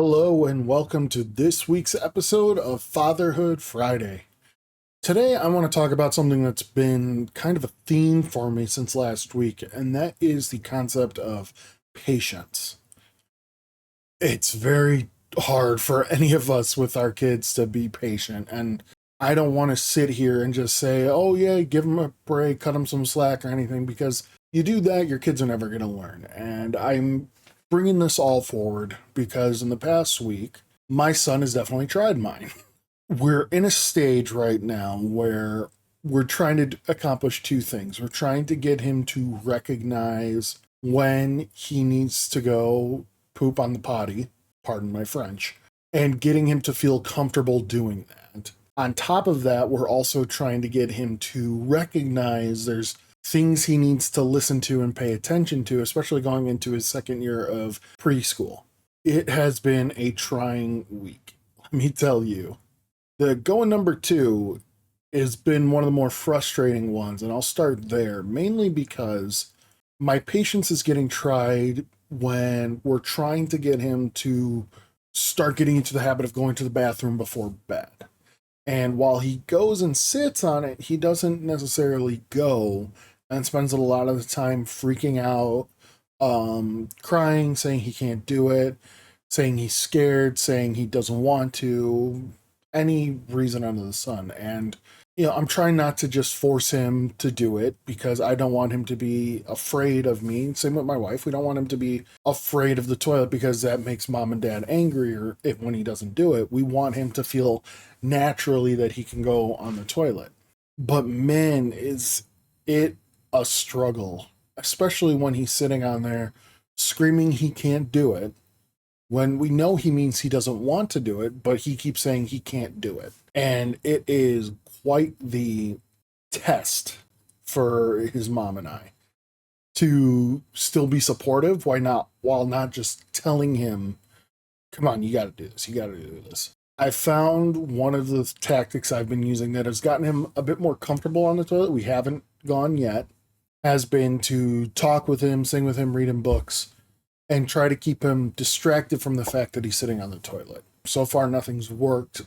Hello, and welcome to this week's episode of Fatherhood Friday. Today, I want to talk about something that's been kind of a theme for me since last week, and that is the concept of patience. It's very hard for any of us with our kids to be patient, and I don't want to sit here and just say, oh, yeah, give them a break, cut them some slack or anything, because you do that, your kids are never going to learn. And I'm bringing this all forward because in the past week, my son has definitely tried mine. We're in a stage right now where we're trying to accomplish two things. We're trying to get him to recognize when he needs to go poop on the potty, pardon my French, and getting him to feel comfortable doing that. On top of that, we're also trying to get him to recognize there's things he needs to listen to and pay attention to, especially going into his second year of preschool. It has been a trying week, let me tell you. The going number two has been one of the more frustrating ones, and I'll start there, mainly because my patience is getting tried when we're trying to get him to start getting into the habit of going to the bathroom before bed. And while he goes and sits on it, he doesn't necessarily go and spends a lot of the time freaking out, crying, saying he can't do it, saying he's scared, saying he doesn't want to, any reason under the sun. And, I'm trying not to just force him to do it because I don't want him to be afraid of me. Same with my wife. We don't want him to be afraid of the toilet because that makes mom and dad angrier when he doesn't do it. We want him to feel naturally that he can go on the toilet. But man, is it a struggle, especially when he's sitting on there screaming he can't do it, when we know he means he doesn't want to do it, but he keeps saying he can't do it. And it is quite the test for his mom and I to still be supportive, while not just telling him, come on, you got to do this, you got to do this. I found one of the tactics I've been using that has gotten him a bit more comfortable on the toilet. We haven't gone yet. Has been to talk with him, sing with him, read him books, and try to keep him distracted from the fact that he's sitting on the toilet. So far, nothing's worked,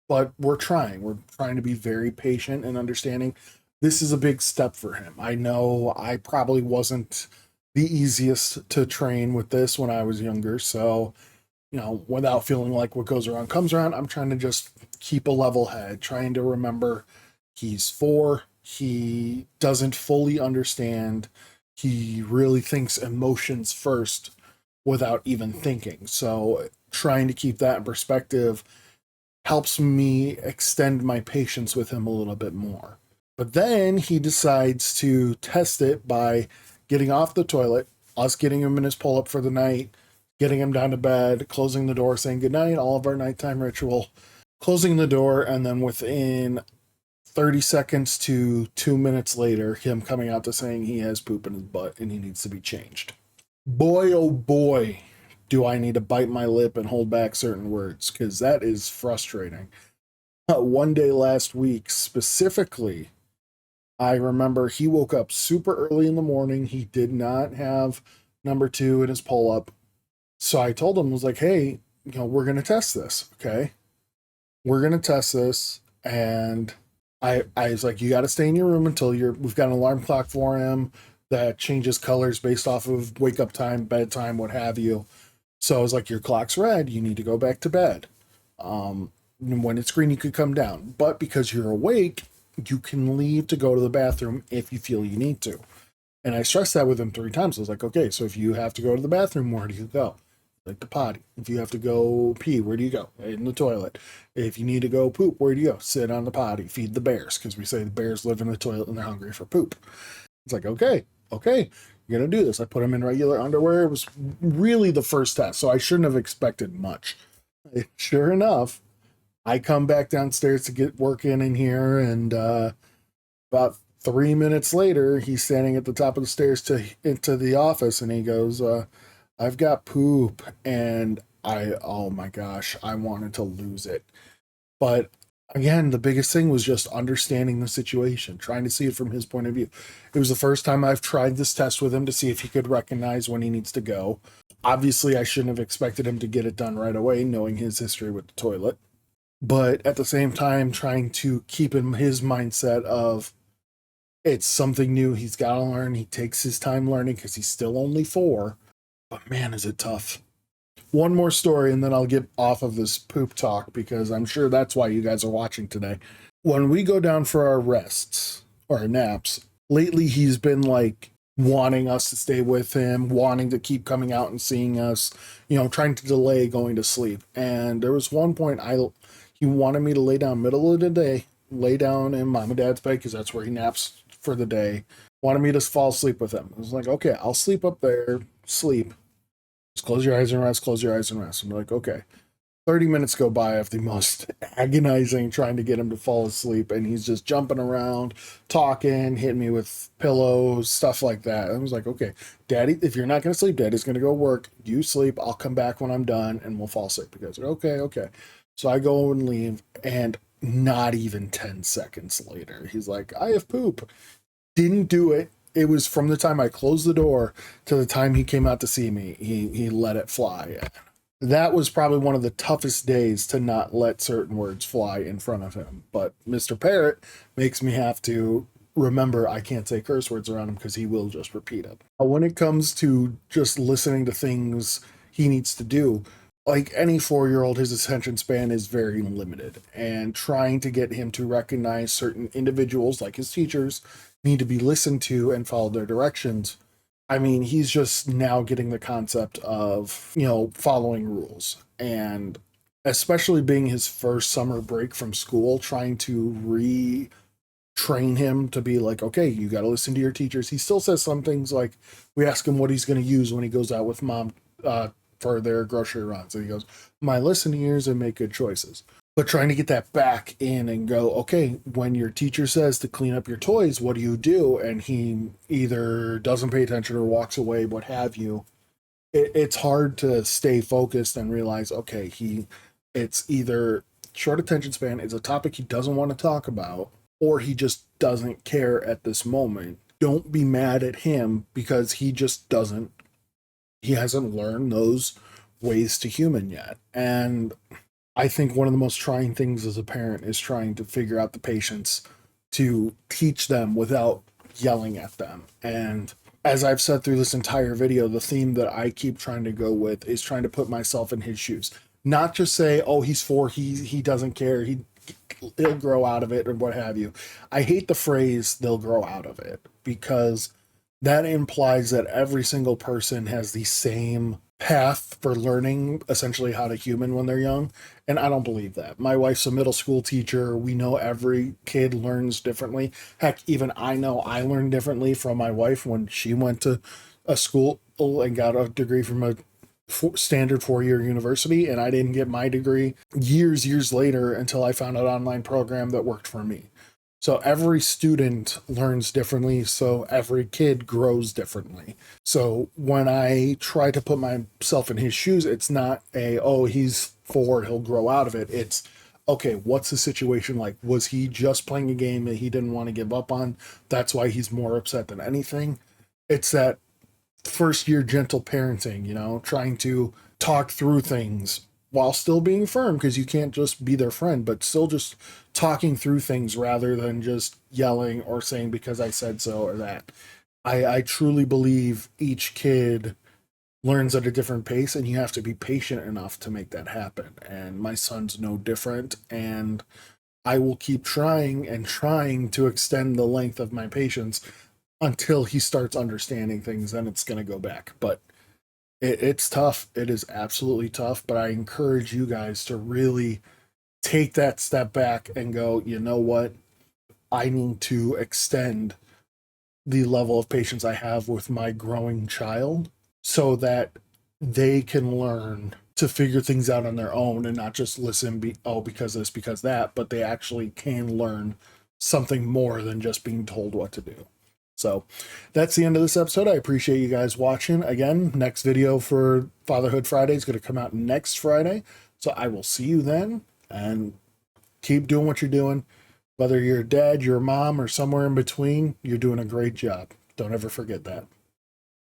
but we're trying. We're trying to be very patient and understanding. This is a big step for him. I know I probably wasn't the easiest to train with this when I was younger, so without feeling like what goes around comes around, I'm trying to just keep a level head, trying to remember he's 4, he doesn't fully understand, he really thinks emotions first without even thinking. So trying to keep that in perspective helps me extend my patience with him a little bit more. But then he decides to test it by getting off the toilet, us getting him in his pull-up for the night, getting him down to bed, closing the door, saying goodnight, all of our nighttime ritual, closing the door, and then within 30 seconds to 2 minutes later, him coming out to saying he has poop in his butt and he needs to be changed. Boy, oh boy, do I need to bite my lip and hold back certain words, because that is frustrating. One day last week, specifically, I remember he woke up super early in the morning. He did not have number 2 in his pull-up. So I told him, I was like, hey, we're going to test this, okay? We're going to test this, and I was like, you got to stay in your room until we've got an alarm clock for him that changes colors based off of wake up time, bedtime, what have you. So I was like, your clock's red, you need to go back to bed. When it's green, you could come down. But because you're awake, you can leave to go to the bathroom if you feel you need to. And I stressed that with him 3 times. I was like, okay, so if you have to go to the bathroom, where do you go? Like the potty. If you have to go pee, where do you go? In the toilet. If you need to go poop, where do you go? Sit on the potty. Feed the bears, because we say the bears live in the toilet and they're hungry for poop. It's like, okay, you're going to do this. I put him in regular underwear. It was really the first test, so I shouldn't have expected much. Sure enough, I come back downstairs to get work in here, and about 3 minutes later, he's standing at the top of the stairs into the office, and he goes, I've got poop, and oh my gosh, I wanted to lose it. But again, the biggest thing was just understanding the situation, trying to see it from his point of view. It was the first time I've tried this test with him to see if he could recognize when he needs to go. Obviously, I shouldn't have expected him to get it done right away, knowing his history with the toilet. But at the same time, trying to keep in his mindset of it's something new he's got to learn. He takes his time learning because he's still only 4. But man, is it tough. One more story, and then I'll get off of this poop talk because I'm sure that's why you guys are watching today. When we go down for our rests or our naps, lately he's been like wanting us to stay with him, wanting to keep coming out and seeing us, trying to delay going to sleep. And there was one point he wanted me to lay down middle of the day, lay down in mom and dad's bed because that's where he naps for the day. Wanted me to fall asleep with him. I was like, okay, I'll sleep up there, sleep. Just close your eyes and rest, close your eyes and rest. I'm like, okay. 30 minutes go by of the most agonizing trying to get him to fall asleep, and he's just jumping around, talking, hitting me with pillows, stuff like that. I was like, okay, Daddy, if you're not going to sleep, Daddy's going to go work. You sleep. I'll come back when I'm done, and we'll fall asleep. He goes, okay. So I go and leave, and not even 10 seconds later, he's like, I have poop. Didn't do it. It was from the time I closed the door to the time he came out to see me. He let it fly. That was probably one of the toughest days to not let certain words fly in front of him. But Mr. Parrot makes me have to remember I can't say curse words around him because he will just repeat it. When it comes to just listening to things he needs to do, like any 4-year-old, his attention span is very limited. And trying to get him to recognize certain individuals, like his teachers, need to be listened to and follow their directions. I mean, he's just now getting the concept of, following rules. And especially being his first summer break from school, trying to retrain him to be like, okay, you got to listen to your teachers. He still says some things like, we ask him what he's going to use when he goes out with mom for their grocery runs. And he goes, my listening ears and make good choices. But trying to get that back in and go, okay, when your teacher says to clean up your toys, what do you do? And he either doesn't pay attention or walks away, what have you. It's hard to stay focused and realize, okay, it's either short attention span, it's a topic he doesn't want to talk about, or he just doesn't care at this moment. Don't be mad at him because he hasn't learned those ways to human yet. And I think one of the most trying things as a parent is trying to figure out the patience to teach them without yelling at them. And as I've said through this entire video, the theme that I keep trying to go with is trying to put myself in his shoes. Not just say, oh, he's 4, he doesn't care, he'll grow out of it or what have you. I hate the phrase, they'll grow out of it, because that implies that every single person has the same path for learning essentially how to human when they're young, and I don't believe that. My wife's a middle school teacher. We know every kid learns differently. Heck, even I know I learned differently from my wife when she went to a school and got a degree from a standard 4-year university, and I didn't get my degree years later until I found an online program that worked for me. So every student learns differently, so every kid grows differently. So when I try to put myself in his shoes, it's not he's 4, he'll grow out of it. It's, okay, what's the situation like? Was he just playing a game that he didn't want to give up on? That's why he's more upset than anything. It's that first year gentle parenting, trying to talk through things while still being firm, because you can't just be their friend, but still just talking through things rather than just yelling or saying because I said so or that. I truly believe each kid learns at a different pace, and you have to be patient enough to make that happen. And my son's no different, and I will keep trying and trying to extend the length of my patience until he starts understanding things, then it's going to go back. But it's tough. It is absolutely tough. But I encourage you guys to really take that step back and go, you know what? I need to extend the level of patience I have with my growing child so that they can learn to figure things out on their own and not just listen, because this, because that, but they actually can learn something more than just being told what to do. So that's the end of this episode. I appreciate you guys watching. Again, next video for Fatherhood Friday is going to come out next Friday. So I will see you then, and keep doing what you're doing. Whether you're a dad, you're a mom, or somewhere in between, you're doing a great job. Don't ever forget that.